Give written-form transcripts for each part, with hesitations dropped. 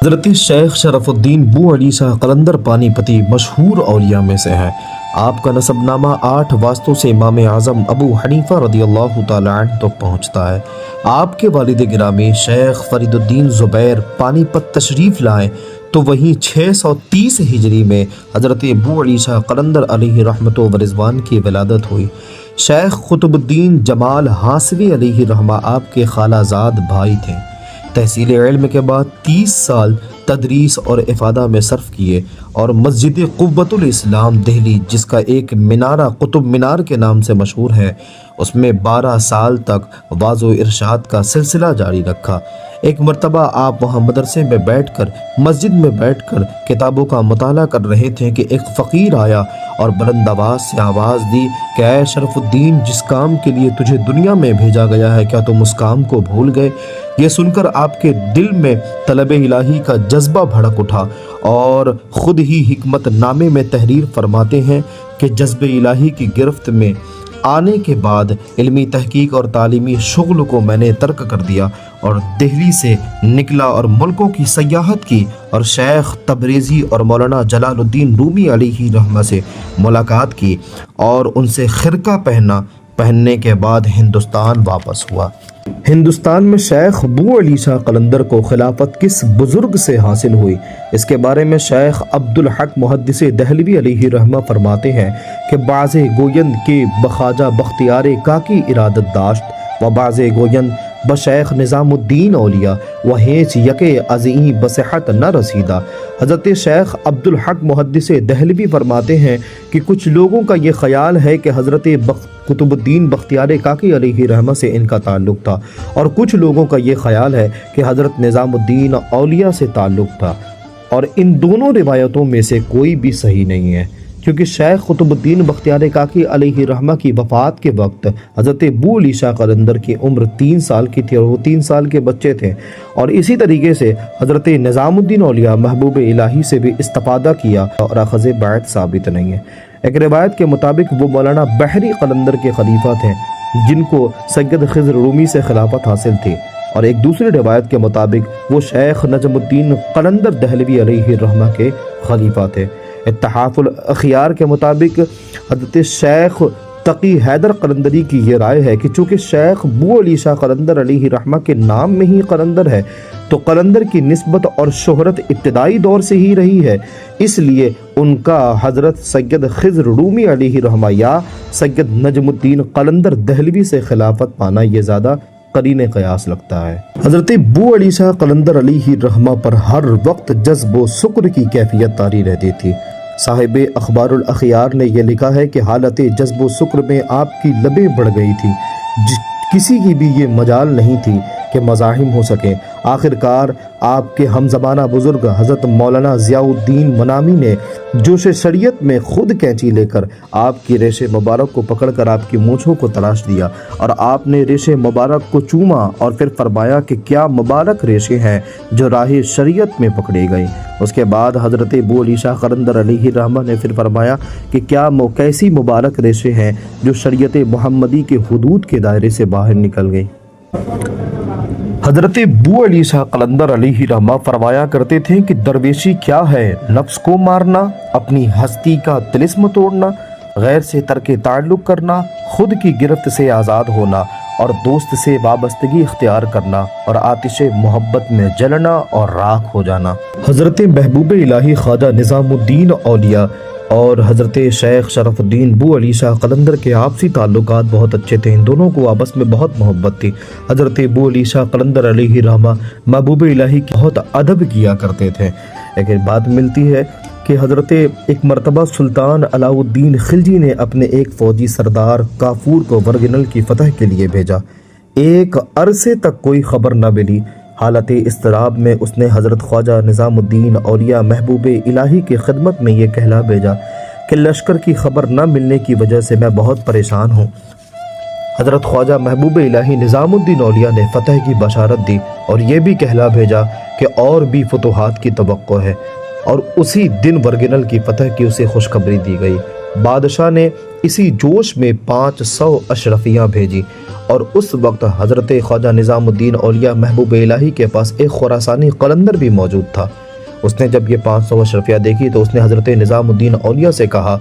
حضرت شیخ شرف الدین بو علی شاہ قلندر پانی پتی مشہور اولیاء میں سے ہیں۔ آپ کا نسب نامہ 8 واسطوں سے امام اعظم ابو حنیفہ رضی اللہ تعالیٰ عنہ تک پہنچتا ہے۔ آپ کے والد گرامی شیخ فرید الدین زبیر پانی پت تشریف لائے تو وہیں 630 ہجری میں حضرت بو علی شاہ قلندر علیہ رحمت و رضوان کی ولادت ہوئی۔ شیخ قطب الدین جمال ہاسوی علیہ رحمہ آپ کے خالہ زاد بھائی تھے۔ تحصیل علم کے بعد 30 سال تدریس اور افادہ میں صرف کیے اور مسجد قوت الاسلام دہلی، جس کا ایک مینارہ قطب مینار کے نام سے مشہور ہے، اس میں 12 سال تک واعظ و ارشاد کا سلسلہ جاری رکھا۔ ایک مرتبہ آپ وہاں مدرسے میں بیٹھ کر مسجد میں بیٹھ کر کتابوں کا مطالعہ کر رہے تھے کہ ایک فقیر آیا اور بلند آواز سے آواز دی کہ اے شرف الدین، جس کام کے لیے تجھے دنیا میں بھیجا گیا ہے، کیا تم اس کام کو بھول گئے؟ یہ سن کر آپ کے دل میں طلب الہی کا جذبہ بھڑک اٹھا اور خود ہی حکمت نامے میں تحریر فرماتے ہیں کہ جذب الہی کی گرفت میں آنے کے بعد علمی تحقیق اور تعلیمی شغل کو میں نے ترک کر دیا اور دہلی سے نکلا اور ملکوں کی سیاحت کی اور شیخ تبریزی اور مولانا جلال الدین رومی علیہ رحمہ سے ملاقات کی اور ان سے خرقہ پہننے کے بعد ہندوستان واپس ہوا۔ ہندوستان میں شیخ بو علی شاہ قلندر کو خلافت کس بزرگ سے حاصل ہوئی؟ اس کے بارے میں شیخ عبدالحق محدث دہلوی علیہ رحمہ فرماتے ہیں کہ بعض گویند کے بخواجہ بختیار کاکی ارادت داشت و بعض گویند بشیخ نظام الدین اولیاء و ہیچ یکے ازیں بصحت نہ رسیدہ۔ حضرت شیخ عبدالحق محدث دہلوی فرماتے ہیں کہ کچھ لوگوں کا یہ خیال ہے کہ حضرت قطب الدین بختیار کاکی علیہ رحمہ سے ان کا تعلق تھا، اور کچھ لوگوں کا یہ خیال ہے کہ حضرت نظام الدین اولیاء سے تعلق تھا، اور ان دونوں روایتوں میں سے کوئی بھی صحیح نہیں ہے، کیونکہ شیخ قطب الدین بختیار کاکی علیہ رحمہ کی وفات کے وقت حضرت بو علی شاہ قلندر کی عمر 3 سال کی تھی اور وہ 3 سال کے بچے تھے، اور اسی طریقے سے حضرت نظام الدین اولیاء محبوب الہی سے بھی استفادہ کیا اور اخذ بیعت ثابت نہیں ہے۔ ایک روایت کے مطابق وہ مولانا بحری قلندر کے خلیفہ تھے جن کو سید خضر رومی سے خلافت حاصل تھی، اور ایک دوسری روایت کے مطابق وہ شیخ نجم الدین قلندر دہلوی علیہ رحمہ کے خلیفہ تھے۔ اتحاف الاخیار کے مطابق حضرت شیخ تقی حیدر قلندری کی یہ رائے ہے کہ چونکہ شیخ بو علی شاہ قلندر علیہ رحمہ کے نام میں ہی قلندر ہے تو قلندر کی نسبت اور شہرت ابتدائی دور سے ہی رہی ہے، اس لیے ان کا حضرت سید خضر رومی علیہ رحمہ یا سید نجم الدین قلندر دہلوی سے خلافت پانا یہ زیادہ قرین قیاس لگتا ہے۔ حضرت بو علی شاہ قلندر علیہ رحمہ پر ہر وقت جذب و سکر کی کیفیت طاری رہتی تھی۔ صاحب اخبار الاخیار نے یہ لکھا ہے کہ حالت جذب و سکر میں آپ کی لبیں بڑھ گئی تھی، کسی کی بھی یہ مجال نہیں تھی کہ مزاحم ہو سکے۔ آخرکار آپ کے ہم زمانہ بزرگ حضرت مولانا ضیاء الدین منامی نے جوش شریعت میں خود کینچی لے کر آپ کی ریش مبارک کو پکڑ کر آپ کی مونچھوں کو تراش دیا، اور آپ نے ریش مبارک کو چوما اور پھر فرمایا کہ کیا مبارک ریشیں ہیں جو راہ شریعت میں پکڑی گئی۔ اس کے بعد حضرت بو علی شاہ قلندر علیہ رحمہ نے پھر فرمایا کہ کیا کیسی مبارک ریشیں ہیں جو شریعت محمدی کے حدود کے دائرے سے باہر نکل گئی۔ حضرت بو علی شاہ قلندر علیہ رحمہ فرمایا کرتے تھے کہ درویشی کیا ہے؟ نفس کو مارنا، اپنی ہستی کا طلسم توڑنا، غیر سے ترک تعلق کرنا، خود کی گرفت سے آزاد ہونا اور دوست سے وابستگی اختیار کرنا اور آتش محبت میں جلنا اور راکھ ہو جانا۔ حضرت محبوب الہی خواجہ نظام الدین اولیاء اور حضرت شیخ شرف الدین بو علی شاہ قلندر کے آپسی تعلقات بہت اچھے تھے، ان دونوں کو آپس میں بہت محبت تھی۔ حضرت بو علی شاہ قلندر علیہ رحمہ محبوب الہی کی بہت ادب کیا کرتے تھے۔ ایک بات ملتی ہے کہ حضرت ایک مرتبہ سلطان علاء الدین خلجی نے اپنے ایک فوجی سردار کافور کو ورگنل کی فتح کے لیے بھیجا۔ ایک عرصے تک کوئی خبر نہ ملی۔ حالت اضطراب میں اس نے حضرت خواجہ نظام الدین اولیاء محبوب الہی کی خدمت میں یہ کہلا بھیجا کہ لشکر کی خبر نہ ملنے کی وجہ سے میں بہت پریشان ہوں۔ حضرت خواجہ محبوب الہی نظام الدین اولیاء نے فتح کی بشارت دی اور یہ بھی کہلا بھیجا کہ اور بھی فتوحات کی توقع ہے، اور اسی دن ورگنل کی فتح کی اسے خوشخبری دی گئی۔ بادشاہ نے اسی جوش میں 500 اشرفیاں بھیجی اور اس وقت حضرت خواجہ نظام الدین اولیاء محبوب الہی کے پاس ایک خراسانی قلندر بھی موجود تھا۔ اس نے جب یہ 500 اشرفیہ دیکھی تو اس نے حضرت نظام الدین اولیاء سے کہا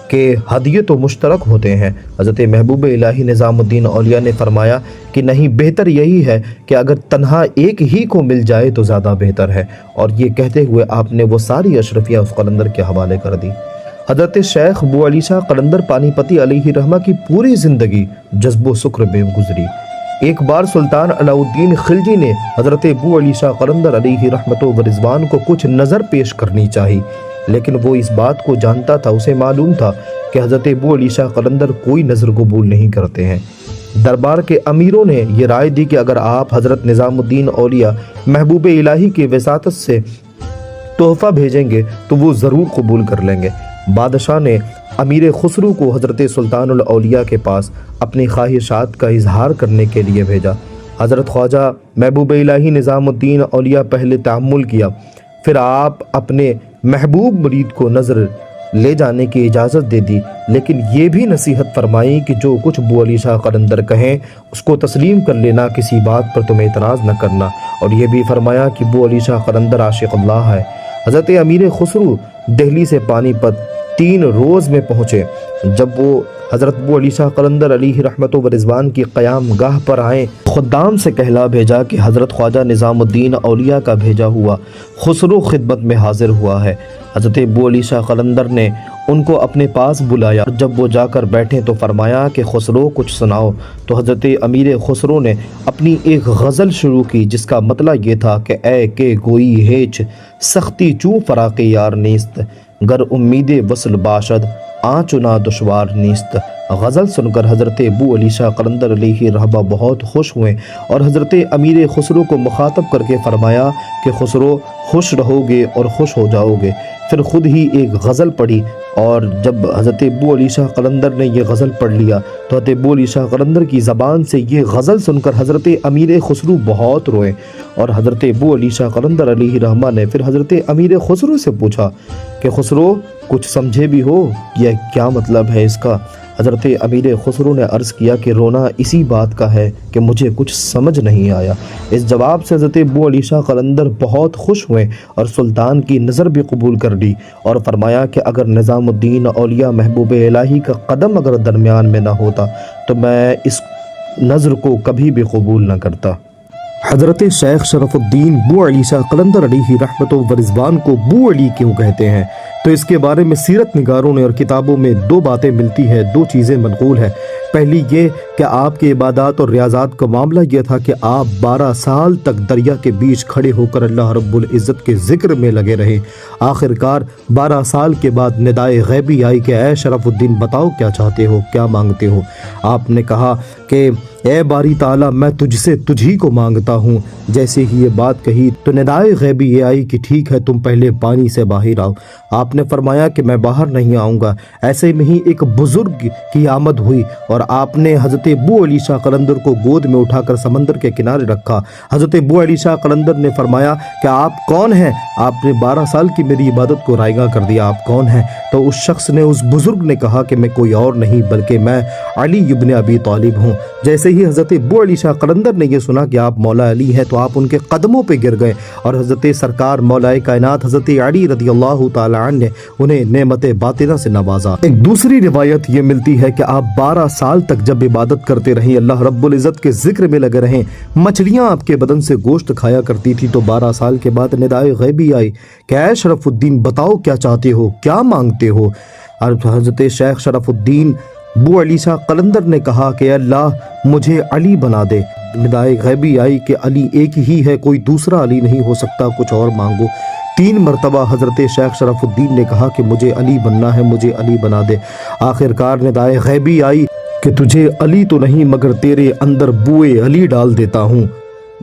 کہ ہدیے تو مشترک ہوتے ہیں۔ حضرت محبوب الہی نظام الدین اولیاء نے فرمایا کہ نہیں، بہتر یہی ہے کہ اگر تنہا ایک ہی کو مل جائے تو زیادہ بہتر ہے، اور یہ کہتے ہوئے آپ نے وہ ساری اشرفیہ اس قلندر کے حوالے کر دی۔ حضرت شیخ بو علی شاہ قلندر پانی پتی علیہ رحمہ کی پوری زندگی جذب و سکر میں گزری۔ ایک بار سلطان علاء الدین خلجی نے حضرت بو علی شاہ قلندر علیہ رحمت و رضوان کو کچھ نظر پیش کرنی چاہی، لیکن وہ اس بات کو جانتا تھا، اسے معلوم تھا کہ حضرت بو علی شاہ قلندر کوئی نظر قبول نہیں کرتے ہیں۔ دربار کے امیروں نے یہ رائے دی کہ اگر آپ حضرت نظام الدین اولیاء محبوب الہی کی وساطت سے تحفہ بھیجیں گے تو وہ ضرور قبول کر لیں گے۔ بادشاہ نے امیر خسرو کو حضرت سلطان الاولیاء کے پاس اپنی خواہشات کا اظہار کرنے کے لیے بھیجا۔ حضرت خواجہ محبوب الہی نظام الدین اولیاء پہلے تأمل کیا، پھر آپ اپنے محبوب مرید کو نظر لے جانے کی اجازت دے دی، لیکن یہ بھی نصیحت فرمائی کہ جو کچھ بو علی شاہ قلندر کہیں اس کو تسلیم کر لینا، کسی بات پر تم اعتراض نہ کرنا، اور یہ بھی فرمایا کہ بو علی شاہ قلندر عاشق اللہ ہے۔ حضرت امیر خسرو دہلی سے پانی پت 3 روز میں پہنچے۔ جب وہ حضرت بو علی شاہ قلندر علیہ رحمت و رضوان کی قیام گاہ پر آئیں، خدام سے کہلا بھیجا کہ حضرت خواجہ نظام الدین اولیاء کا بھیجا ہوا خسرو خدمت میں حاضر ہوا ہے۔ حضرت بو علی شاہ قلندر نے ان کو اپنے پاس بلایا، جب وہ جا کر بیٹھے تو فرمایا کہ خسرو کچھ سناؤ۔ تو حضرت امیر خسرو نے اپنی ایک غزل شروع کی جس کا مطلب یہ تھا کہ اے کہ گوئی ہیچ سختی چوں فراق یار نیست، گر امید وصل باشد آنچنا دشوار نیست۔ غزل سن کر حضرت بو علی شاہ قلندر علیہ رحمہ بہت خوش ہوئے اور حضرت امیر خسرو کو مخاطب کر کے فرمایا کہ خسرو خوش رہو گے اور خوش ہو جاؤ گے۔ پھر خود ہی ایک غزل پڑھی، اور جب حضرت بو علی شاہ قلندر نے یہ غزل پڑھ لیا تو حضرت بو علی شاہ قلندر کی زبان سے یہ غزل سن کر حضرت امیر خسرو بہت روئے، اور حضرت بو علی شاہ قلندر علیہ رحمہ نے پھر حضرت امیر خسرو سے پوچھا کہ خسرو کچھ سمجھے بھی ہو، یہ کیا مطلب ہے اس کا؟ حضرت امیر خسرو نے عرض کیا کہ رونا اسی بات کا ہے کہ مجھے کچھ سمجھ نہیں آیا۔ اس جواب سے حضرت بو علی شاہ قلندر بہت خوش ہوئے اور سلطان کی نظر بھی قبول کر لی، اور فرمایا کہ اگر نظام الدین اولیاء محبوب الہی کا قدم اگر درمیان میں نہ ہوتا تو میں اس نظر کو کبھی بھی قبول نہ کرتا۔ حضرت شیخ شرف الدین بو علی شاہ قلندر علیہ رحمت و رضوان کو بو علی کیوں کہتے ہیں؟ تو اس کے بارے میں سیرت نگاروں نے اور کتابوں میں 2 باتیں ملتی ہیں، 2 چیزیں منقول ہیں۔ پہلی یہ کہ آپ کے عبادات اور ریاضات کا معاملہ یہ تھا کہ آپ 12 سال تک دریا کے بیچ کھڑے ہو کر اللہ رب العزت کے ذکر میں لگے رہے۔ آخرکار 12 سال کے بعد ندائے غیبی آئی کہ اے شرف الدین بتاؤ کیا چاہتے ہو، کیا مانگتے ہو؟ آپ نے کہا کہ اے باری تعالیٰ میں تجھ سے تجھی کو مانگتا ہوں۔ جیسے ہی یہ بات کہی تو ندائے غیبی یہ آئی کہ ٹھیک ہے تم پہلے پانی سے باہر آؤ۔ آپ نے فرمایا کہ میں باہر نہیں آؤں گا۔ ایسے میں ہی ایک بزرگ کی آمد ہوئی اور آپ نے حضرت بو علی شاہ قلندر کو گود میں اٹھا کر سمندر کے کنارے رکھا۔ حضرت بو علی شاہ قلندر نے فرمایا کہ آپ کون ہیں؟ آپ نے 12 سال کی میری عبادت کو رائگاں کر دیا، آپ کون ہیں؟ تو اس شخص نے، اس بزرگ نے کہا کہ میں کوئی اور نہیں بلکہ میں علی ابن ابی طالب ہوں۔ جیسے ہی حضرت بو علی شاہ قلندر نے یہ سنا کہ آپ مولا علی ہیں تو آپ ان کے قدموں پہ گر گئے، اور حضرت سرکار مولا کائنات حضرت علی رضی اللہ تعالی عنہ نے انہیں نعمت باطنہ سے نوازا۔ ایک دوسری روایت یہ ملتی ہے کہ آپ 12 سال تک جب عبادت کرتے رہے، اللہ رب العزت کے ذکر میں لگے رہے، مچھلیاں آپ کے بدن سے گوشت کھایا کرتی تھی، تو 12 سال کے بعد ندائے غیبی آئی کہ اے شرف الدین بتاؤ کیا چاہتے ہو، کیا مانگتے ہو؟ اور حضرت شیخ شرف الدین بو علی شاہ قلندر نے کہا کہ اللہ مجھے علی بنا دے۔ ندائے غیبی آئی کہ علی ایک ہی ہے، کوئی دوسرا علی نہیں ہو سکتا، کچھ اور مانگو۔ 3 مرتبہ حضرت شیخ شرف الدین نے کہا کہ مجھے علی بننا ہے، مجھے علی بنا دے۔ آخرکار ندائے غیبی آئی کہ تجھے علی تو نہیں مگر تیرے اندر بوئے علی ڈال دیتا ہوں۔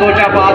2-4 5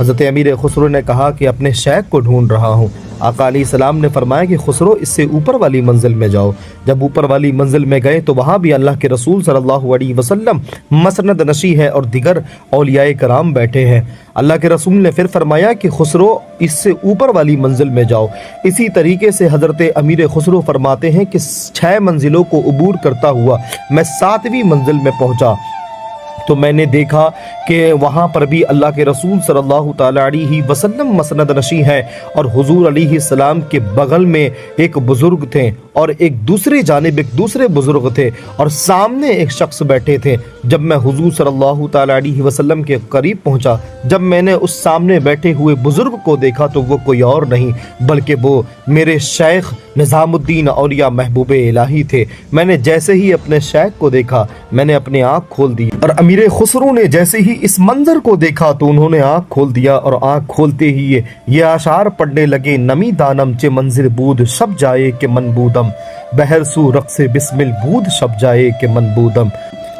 حضرت امیر خسرو نے کہا کہ اپنے شیخ کو ڈھونڈ رہا ہوں۔ آقا علیہ السلام نے فرمایا کہ خسرو اس سے اوپر والی منزل میں جاؤ۔ جب اوپر والی منزل میں گئے تو وہاں بھی اللہ کے رسول صلی اللہ علیہ وسلم مسند نشی ہے اور دیگر اولیاء کرام بیٹھے ہیں۔ اللہ کے رسول نے پھر فرمایا کہ خسرو اس سے اوپر والی منزل میں جاؤ۔ اسی طریقے سے حضرت امیر خسرو فرماتے ہیں کہ 6 منزلوں کو عبور کرتا ہوا میں 7ویں منزل میں پہنچا تو میں نے دیکھا کہ وہاں پر بھی اللہ کے رسول صلی اللہ تعالی علیہ وسلم مسند نشی ہے اور حضور علیہ السلام کے بغل میں ایک بزرگ تھے اور ایک دوسری جانب ایک دوسرے بزرگ تھے اور سامنے ایک شخص بیٹھے تھے۔ جب میں حضور صلی اللہ تعالی علیہ وسلم کے قریب پہنچا، جب میں نے اس سامنے بیٹھے ہوئے بزرگ کو دیکھا تو وہ کوئی اور نہیں بلکہ وہ میرے شیخ نظام الدین اولیاء محبوب الہی تھے۔ میں نے جیسے ہی اپنے شیخ کو دیکھا میں نے اپنی آنکھ کھول دی اور امیر خسرو نے جیسے ہی اس منظر کو دیکھا تو انہوں نے آنکھ کھول دیا اور آنکھ کھولتے ہی یہ اشعار پڑھنے لگے: نمی دانم چے منظر بود شب جائے کہ من بودم، بہر سو رقص بسمل بود شب جائے کہ من بودم۔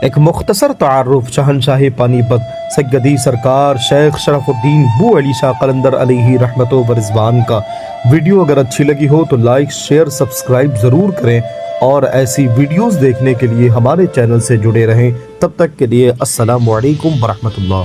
ایک مختصر تعارف شہنشاہ پانی پت سیدی سرکار شیخ شرف الدین بو علی شاہ قلندر علیہ رحمت و رضوان کا۔ ویڈیو اگر اچھی لگی ہو تو لائک شیئر سبسکرائب ضرور کریں اور ایسی ویڈیوز دیکھنے کے لیے ہمارے چینل سے جڑے رہیں۔ تب تک کے لیے السلام علیکم ورحمۃ اللہ۔